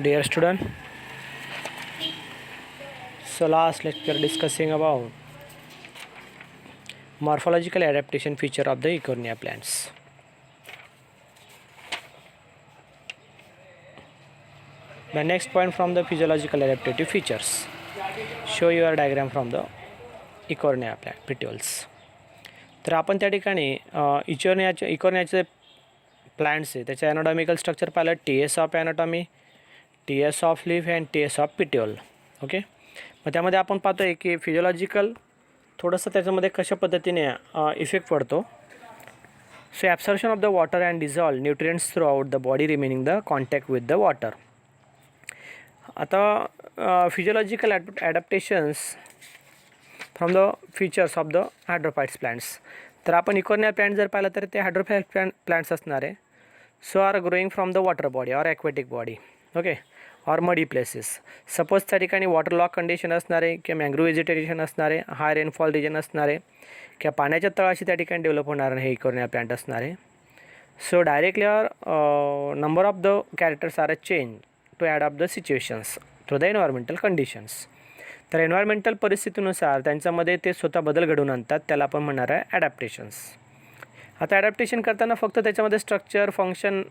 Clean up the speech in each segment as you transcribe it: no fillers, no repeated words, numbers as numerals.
Dear student, so last lecture discussing about morphological adaptation feature of the Eichhornia plants. The next point from the physiological adaptative features. Show your diagram from the Eichhornia plant petioles. तर आपण त्या ठिकाणी इकोर्नियाचे plants आहे त्याचे anatomical structure पाहिलं. TS of anatomy, TS of leaf and TS of petiole. Okay, मग त्यामध्ये आपण पाहतो आहे की फिजिओलॉजिकल थोडंसं त्याच्यामध्ये कशा पद्धतीने इफेक्ट पडतो. So absorption of the water and dissolve nutrients throughout the body remaining the contact with the water. आता physiological adaptations from the features of the hydrophytes plants. तर आपण इकोर्निया प्लांट जर पाहिलं तर ते हायड्रोफाइट प्लांट्स असणार आहे. So are growing from the water body or aquatic body. Okay, or muddy places. Suppose त्या ठिकाणी वॉटर लॉक कंडिशन असणार आहे किंवा मँग्रोव्ह व्हेजिटेशन असणार आहे, हाय रेनफॉल रिजन असणार आहे किंवा पाण्याच्या तळाशी त्या ठिकाणी डेव्हलप होणार हे इकोर्निया प्लांट असणार आहे. So directly or number of the characters are a change to adapt the situations through the environmental conditions. तर एन्व्हायरमेंटल परिस्थितीनुसार त्यांच्यामध्ये ते स्वतः बदल घडवून आणतात, त्याला आपण म्हणणार आहे ॲडॅप्टेशन्स. आता ॲडॅप्टेशन करताना फक्त त्याच्यामध्ये स्ट्रक्चर, फंक्शन,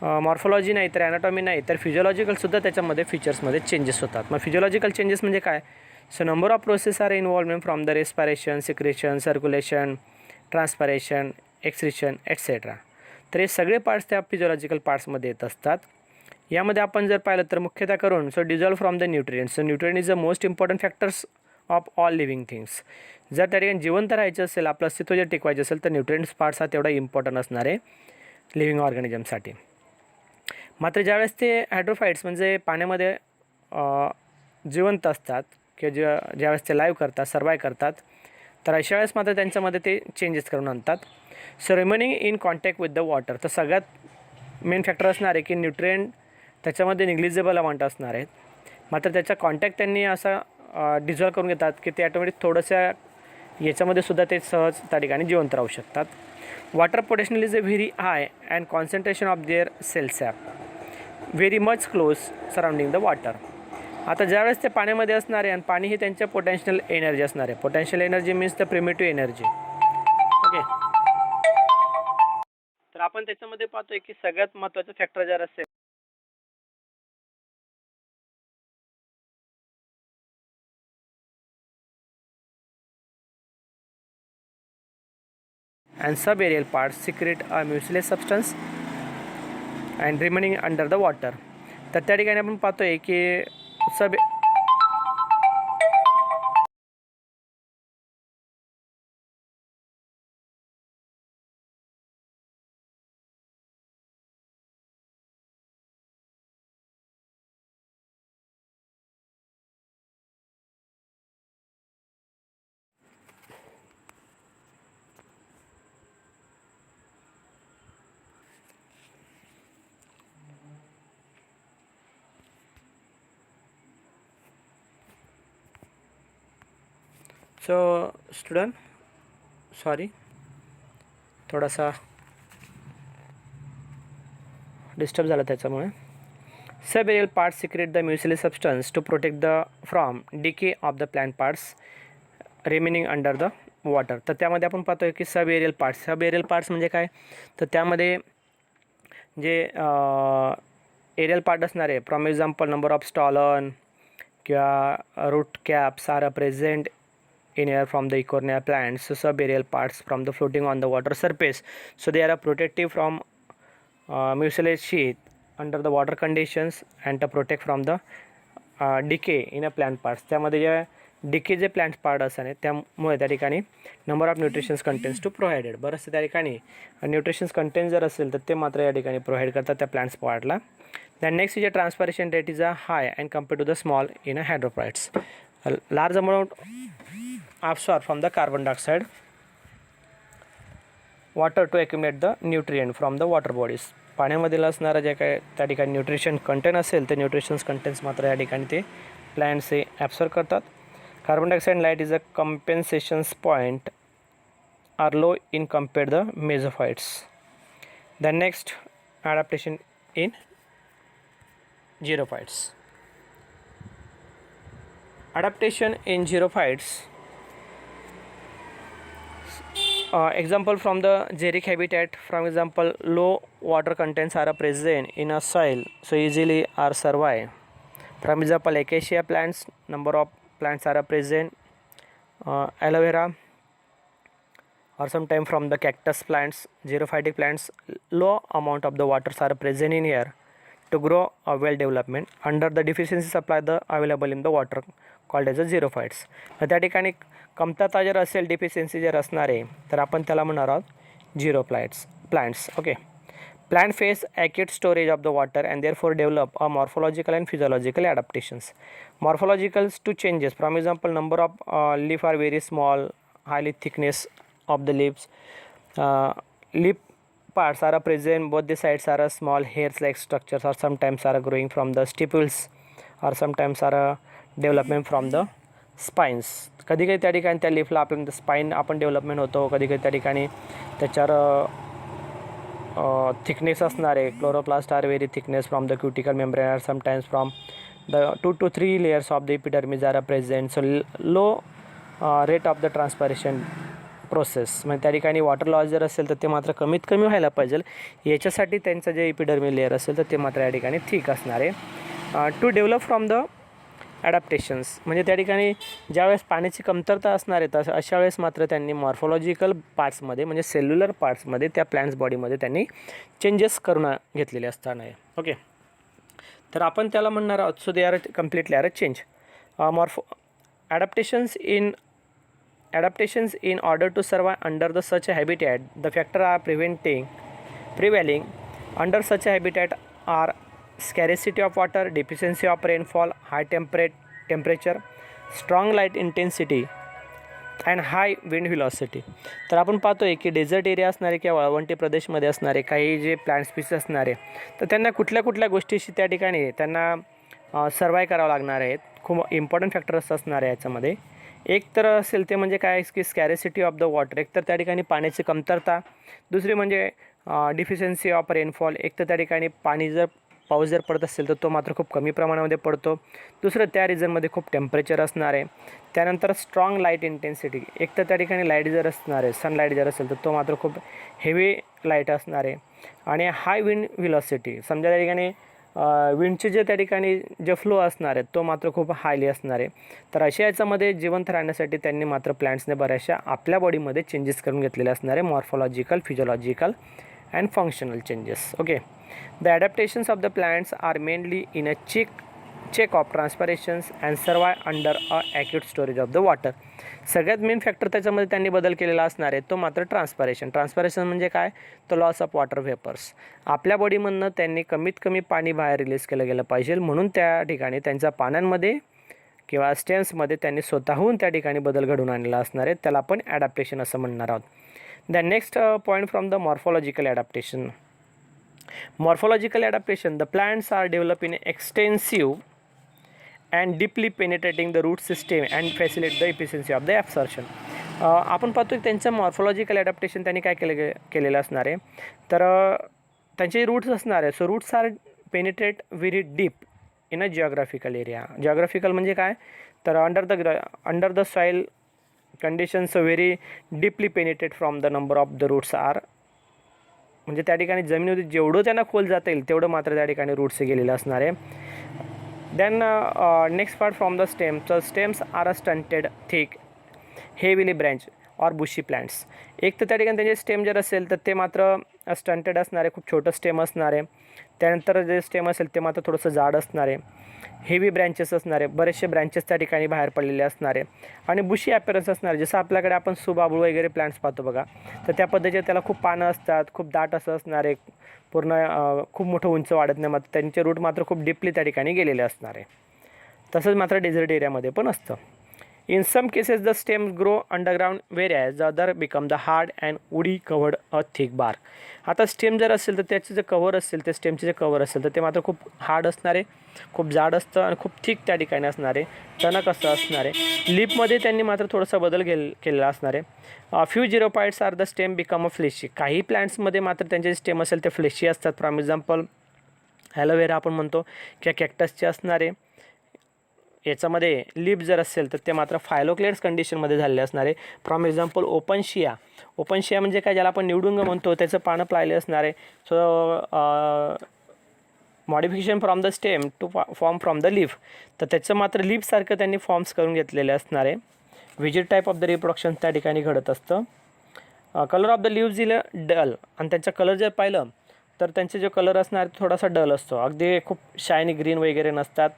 मॉर्फोलॉजी नाही तर ॲनाटॉमी नाही तर फिजिओलॉजिकलसुद्धा त्याच्यामध्ये फीचर्समध्ये चेंजेस होतात. मग फिजिओलॉजिकल चेंजेस म्हणजे काय? So number of process are involvement from the respiration, secretion, circulation, transpiration, excretion etcetera. तर हे सगळे पार्ट्स त्या फिजिओलॉजिकल पार्ट्समध्ये येत असतात. यामध्ये आपण जर पाहिलं तर मुख्यतः करून so dissolve from the nutrients. So nutrient is the most important factors of all living things. जर त्या ठिकाणी जिवंत राहायचं असेल, आपलं अस्तित्व जर टिकवायचं असेल तर न्यूट्रिएंट्स पार्ट्स हा तेवढा इम्पॉर्टंट असणार आहे लिव्हिंग ऑर्गॅनिझमसाठी. मात्र ज्यावेळेस ते हायड्रोफाइट्स म्हणजे पाण्यामध्ये जिवंत असतात किंवा ज्यावेळेस ते लाईव्ह करतात, सर्वाईव्ह करतात, तर अशा वेळेस मात्र त्यांच्यामध्ये ते चेंजेस करून आणतात. So remaining in contact with the water. तर सगळ्यात मेन फॅक्टर असणार आहे की न्यूट्रिएंट त्याच्यामध्ये निग्लिजिबल अमाऊंट असणार आहेत. मात्र त्याचा कॉन्टॅक्ट त्यांनी असा डिझॉल्व करून घेतात की ते ॲटोमॅटिक थोडंसं याच्यामध्ये सुद्धा ते सहज त्या ठिकाणी जिवंत राहू शकतात. Water potential is a very high and concentration of their cell sap very much close surrounding the water. आता ज्यावेळेस ते पाण्यामध्ये असणार आहे आणि पाणी ही त्यांच्या पोटेन्शियल एनर्जी असणार आहे. Potential energy means the primitive energy. Okay, तर आपण त्याच्यामध्ये पाहतोय की सगळ्यात महत्त्वाचं फॅक्टर जर असेल and subaerial parts secrete a mucilaginous substance and remaining under the water. तर त्या ठिकाणी आपण पाहतोय की सब सो स्टुडंट सॉरी थोडासा डिस्टर्ब झाला त्याच्यामुळे. Subaerial parts secrete the mucilage substance to protect the from decay of the plant parts remaining under the water. तर त्यामध्ये आपण पाहतोय की सबएरियल पार्ट्स म्हणजे काय? तर त्यामध्ये जे एरियल पार्ट असणार आहे, for example number of stolon किंवा root caps are present in air from the Eichhornia plants. So subaerial parts from the floating on the water surface, so they are protective from mucilage sheath under the water conditions and to protect from the decay in a plant parts. त्यामध्ये जे decay जे plant part असणार त्यामुळे त्या ठिकाणी number of nutritions contains two provided. बरंचसं त्या ठिकाणी न्यूट्रिशन्स कंटेंट जर असेल तर ते मात्र या ठिकाणी प्रोव्हाइड करतात त्या प्लांट्स पार्टला. Then next is a transpiration rate is a high and compared to the small in a hydrophytes. Large amount absorb from the carbon dioxide water to accumulate the nutrient from the water bodies. पाण्यामधील असणारं जे काय त्या ठिकाणी nutrition content असेल ते nutritions contents मात्र या ठिकाणी ते प्लांट्स हे ॲब्सॉर्ब करतात. Carbon dioxide light is a compensations point are low in compared the mesophytes. The next adaptation in xerophytes. Adaptation in xerophytes. Example from the xeric habitat. From example, low water contents are present in a soil, so easily are survive. From example, acacia plants, number of plants are present. Aloe vera, or sometime from the cactus plants, xerophytic plants, low amount of the waters are present in here to grow a well development. Under the deficiency supply the available in the water called as a xerophytes. त्या ठिकाणी कमतरता जर असेल, deficiency जर असणार आहे, तर आपण त्याला म्हणणार आहोत xerophytes plants. Okay. Plant face acute storage of the water and therefore develop a morphological and physiological adaptations. Morphologicals to changes. From example, number of leaf are very small, highly thickness of the leaves. Leaf parts are present, both the sides are small hairs-like structures, or sometimes are growing from the stipules, or sometimes are development from the spines. कधी कधी त्या ठिकाणी त्या लीफला आपण spine आपण development होतो, कधी कधी त्या ठिकाणी त्याच्यावर thickness असणार आहे. Chloroplast are very thickness from the cuticle membrane, are sometimes from the 2 to 3 layers of the epidermis are present. So low rate of the transpiration process. म्हणजे त्या ठिकाणी वॉटर लॉस जर असेल तर ते मात्र कमीत कमी व्हायला पाहिजे. याच्यासाठी त्यांचं जे एपिडर्मी लेअर असेल तर ते मात्र या ठिकाणी थिक असणार आहे. To develop from the adaptations, म्हणजे त्या ठिकाणी ज्यावेळेस पाण्याची कमतरता असणार आहे तर अशा वेळेस मात्र त्यांनी मॉर्फोलॉजिकल पार्ट्समध्ये, म्हणजे सेल्युलर पार्ट्समध्ये, त्या प्लॅन्ट्स बॉडीमध्ये त्यांनी चेंजेस करून घेतलेले असताना आहे. ओके. तर आपण त्याला म्हणणार आहोत, so they are completely are a change. Adaptations in order to survive under the such a habitat, the factor are prevailing under such a habitat are scarcity of water, deficiency of rainfall, high temperature, strong light intensity and high wind velocity. तर आपण पाहतोय की dessert area असणारे किंवा वाळवंटी प्रदेशमध्ये असणारे काही जे प्लांट स्पीसीज असणारे, तर त्यांना कुठल्या कुठल्या गोष्टीशी त्या ठिकाणी त्यांना सर्वाईव्ह करावं लागणार आहेत. खूप इम्पॉर्टंट फॅक्टर्स असणार आहे याच्यामध्ये. एक तर असेल ते म्हणजे काय की स्कॅरेसिटी ऑफ द वॉटर, एक तर त्या ठिकाणी पाण्याची कमतरता. दुसरी म्हणजे डिफिशियन्सी ऑफ रेनफॉल, एक तर त्या ठिकाणी पाऊस जर पडत असेल तर तो मात्र खूप कमी प्रमाणामध्ये पडतो. दुसरं त्या रिजनमध्ये खूप टेम्परेचर असणार आहे. त्यानंतर स्ट्रॉंग लाईट इंटेन्सिटी, एक तर त्या ठिकाणी लाईट जर असणार आहे, सनलाईट जर असेल तर तो मात्र खूप हेवी लाईट असणार आहे. आणि हाय विंड व्हिलॉसिटी, समजा त्या ठिकाणी विंडचे जे त्या ठिकाणी जे फ्लो असणार आहे तो मात्र खूप हायली असणार आहे. तर अशा याच्यामध्ये जिवंत राहण्यासाठी त्यांनी मात्र प्लांट्सने बऱ्याचशा आपल्या बॉडीमध्ये चेंजेस करून घेतलेले असणार आहे. Morphological, physiological and functional changes. Okay, the adaptations of the plants are mainly in a check of transpirations and survive under a acute storage of the water. सगळ्यात मेन फॅक्टर त्याच्यामध्ये त्यांनी बदल केलेला असणार आहे तो मात्र ट्रान्सपरेशन म्हणजे काय, तर लॉस ऑफ वॉटर वेपर्स. आपल्या बॉडीमधनं त्यांनी कमीत कमी पाणी बाहेर रिलीज केलं गेलं पाहिजे, म्हणून त्या ठिकाणी त्यांच्या पानांमध्ये किंवा स्टेम्समध्ये त्यांनी स्वतःहून त्या ठिकाणी बदल घडवून आणलेला असणार आहे. त्याला आपण ॲडॅप्टेशन असं म्हणणार आहोत. The next point from the morphological adaptation. Morphological adaptation, the plants are developing extensive and deeply penetrating the root system and facilitate the efficiency of the absorption. आपण पाहतो की त्यांचं मॉर्फोलॉजिकल ॲडॅप्टेशन त्यांनी काय केलेलं असणार आहे, तर त्यांचे रूट्स असणार आहे. So roots are penetrate very deep in a geographical area. Geographical म्हणजे काय, तर under the soil conditions very deeply penetrate from the number of the roots are, म्हणजे त्या ठिकाणी जमिनीमध्ये जेवढं त्यांना खोल जाता येईल तेवढं मात्र त्या ठिकाणी रूट्स गेलेले असणार आहे. Then next part from the stems are a stunted thick heavily branch or bushy plants. एक तर त्या ठिकाणी त्यांचे स्टेम जर असेल तर ते मात्र स्टंटेड असणार आहे, खूप छोटं स्टेम असणार आहे. त्यानंतर जे स्टेम असेल ते मात्र थोडंसं जाड असणार आहे. हेवी ब्रँचेस असणार आहे, बरेचसे ब्रँचेस त्या ठिकाणी बाहेर पडलेले असणार आहे. आणि बुशी ॲपेरन्स असणार आहे, जसं आपल्याकडे आपण सुबाबूळ वगैरे प्लांट्स पाहतो बघा, तर त्या पद्धतीचे त्याला खूप पानं असतात, खूप दाट असं असणार आहे, पूर्ण खूप मोठं उंच वाढत नाही, मात्र त्यांचे रूट मात्र खूप डीपली त्या ठिकाणी गेलेले असणार आहे. तसंच मात्र डेझर्ट एरियामध्ये पण असतं. In some cases, the stems grow underground, whereas the other become the hard and woody covered a thick bark. आता स्टेम जर असेल तर त्याचे जे कव्हर असेल, ते स्टेमचे जे कव्हर असेल तर ते मात्र खूप हार्ड असणार आहे, खूप जाड असतं आणि खूप थिक त्या ठिकाणी असणार आहे, टणक असं असणार आहे. लिपमध्ये त्यांनी मात्र थोडासा बदल केलेला असणार आहे. Few xerophytes are the stem become a fleshy. काही प्लांट्समध्ये मात्र त्यांचे स्टेम असेल ते फ्लेशी असतात. फॉर एक्झाम्पल ॲलोवेरा आपण म्हणतो किंवा कॅक्टसचे असणारे याच्यामध्ये लीफ जर असेल तर ते मात्र फायलोक्लेट्स कंडिशनमध्ये झालेले असणारे. From example Opuntia. ओपनशिया म्हणजे काय, ज्याला आपण निवडुंग म्हणतो, त्याचं पानं प्लायले असणारे. So modification from the stem to form from the leaf, तर त्याचं मात्र लीफसारखं त्यांनी फॉर्म्स करून घेतलेले असणारे. Visit type of the reproduction त्या ठिकाणी घडत असतं. Colour of the leaves ill dull, आणि त्यांचा कलर जर पाहिलं तर त्यांचे जो कलर असणार थोडासा डल असतो, अगदी खूप शायनी ग्रीन वगैरे नसतात.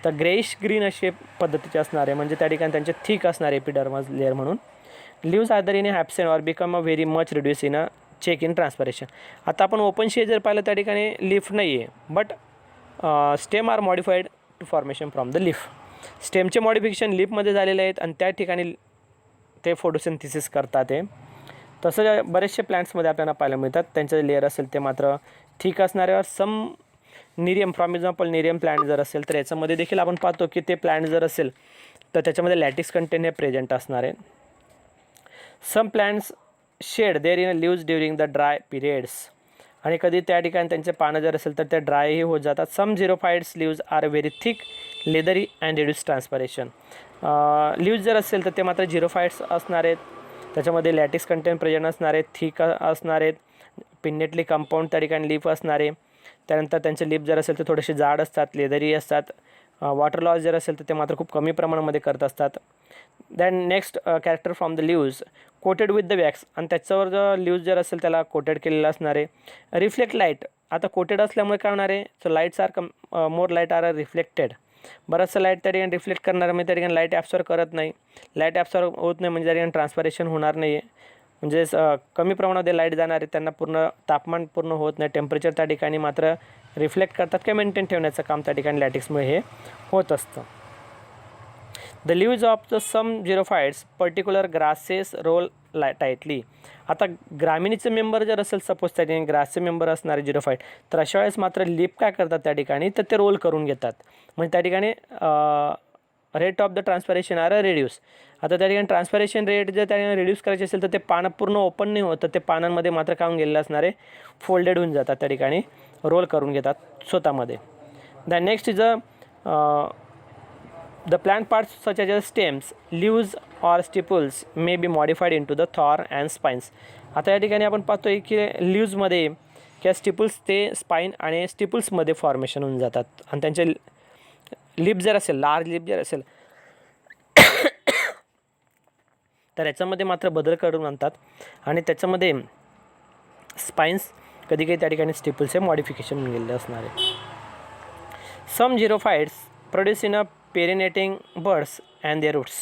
तर ग्रेइश ग्रीन असे पद्धतीचे असणारे, म्हणजे त्या ठिकाणी त्यांचे थिक असणारे एपिडर्मस लेअर म्हणून. Leaves either in absent or become a very much reduce in a check in transpiration. आता आपण ओपनशिया जर पाहिलं त्या ठिकाणी लीफ नाही आहे, but stem are modified to formation from the leaf. स्टेमचे मॉडिफिकेशन लीफमध्ये झालेले आहेत आणि त्या ठिकाणी ते फोटोसिंथेसिस करतात. आहे तसं बरेचसे प्लांट्समध्ये आपल्याला पाहायला मिळतात. त्यांचं लेअर असेल ते मात्र थिक असणाऱ्यावर some Nerium, for example Nerium plant जर असेल तर याच्यामध्ये देखील आपण पाहतो की ते प्लांट जर असेल तर त्याच्यामध्ये लॅटिक्स कंटेंट हे प्रेझेंट असणार आहे. Some plants shed their in leaves during the dry periods, आणि कधी त्या ठिकाणी त्यांचे पानं जर असेल तर ते ड्रायही होत जातात. Some xerophytes leaves are very thick leathery and reduce transpiration. Leaves जर असेल तर ते मात्र झिरोफाईड्स असणार आहेत, त्याच्यामध्ये लॅटिक्स कंटेंट प्रेझेंट असणार आहेत, थिक असणार आहेत, पिन्नेटली कंपाऊंड त्या ठिकाणी लीफ असणार आहे. त्यानंतर त्यांचे लीफ जर असेल तर थोडेसे जाड असतात, लेदरी असतात. वॉटर लॉस जर असेल तर ते मात्र खूप कमी प्रमाणामध्ये करत असतात. Than next character from the leaves coated with the wax, आणि त्याच्यावर जर लीव्ज जर असेल त्याला कोटेड केलेलं असणार आहे. रिफ्लेक्ट लाईट, आता कोटेड असल्यामुळे काय होणार आहे, so lights are more light are reflected. बरंचसं लाईट त्या ठिकाणी रिफ्लेक्ट करणार, म्हणजे त्या ठिकाणी लाईट ॲब्सॉर्ब करत नाही. लाईट ॲब्सॉर्ब होत नाही म्हणजे त्या ठिकाणी ट्रान्सपरेशन होणार नाही आहे, म्हणजे कमी प्रमाणामध्ये लाईट जाणार आहे, त्यांना पूर्ण तापमान पूर्ण होत नाही, टेम्परेचर त्या ठिकाणी मात्र रिफ्लेक्ट करतात किंवा मेंटेन ठेवण्याचं काम त्या ठिकाणी लॅटिक्समुळे हे होत असतं. The leaves of the some xerophytes particular grasses roll tightly. आता ग्रामिनीचे मेंबर जर असेल सपोज त्या ठिकाणी ग्रासचे मेंबर असणारे झिरोफाईड, तर अशा वेळेस मात्र लीफ काय करतात त्या ठिकाणी, तर ते रोल करून घेतात, म्हणजे त्या ठिकाणी rate of the transpiration are reduce. आता त्या ठिकाणी ट्रान्सपरेशन रेट जर त्या ठिकाणी रिड्यूस करायचे असेल तर ते पानं पूर्ण ओपन नाही होत, तर ते पानांमध्ये मात्र काय होऊन गेलेलं असणारे फोल्डेड होऊन जातात, त्या ठिकाणी रोल करून घेतात स्वतःमध्ये. The next is the plant parts such as stems, leaves or stipules may be modified into the thorn and spines. आता या ठिकाणी आपण पाहतोय की लीव्जमध्ये किंवा स्टिपल्स ते स्पाईन आणि स्टिपल्समध्ये फॉर्मेशन होऊन जातात, आणि त्यांचे लिप जर असेल, लार्ज लिप जर असेल तर याच्यामध्ये मात्र बदल करून आणतात, आणि त्याच्यामध्ये स्पाईन्स कधी कधी त्या ठिकाणी स्टिपल्सचे मॉडिफिकेशन होऊन गेलेले असणार आहे. Some xerophytes produce in a perennating buds and their roots.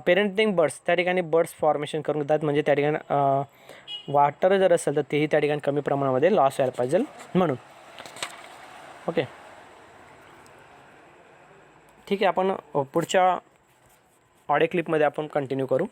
Perennating buds त्या ठिकाणी बर्ड्स फॉर्मेशन करून घेतात, म्हणजे त्या ठिकाणी वाटर जर असेल तर तेही त्या ठिकाणी कमी प्रमाणामध्ये लॉस व्हायला पाहिजे म्हणून. ओके, ठीक आहे. आपण पुढच्या ऑडिओ क्लिपमध्ये आपण कंटिन्यू करू.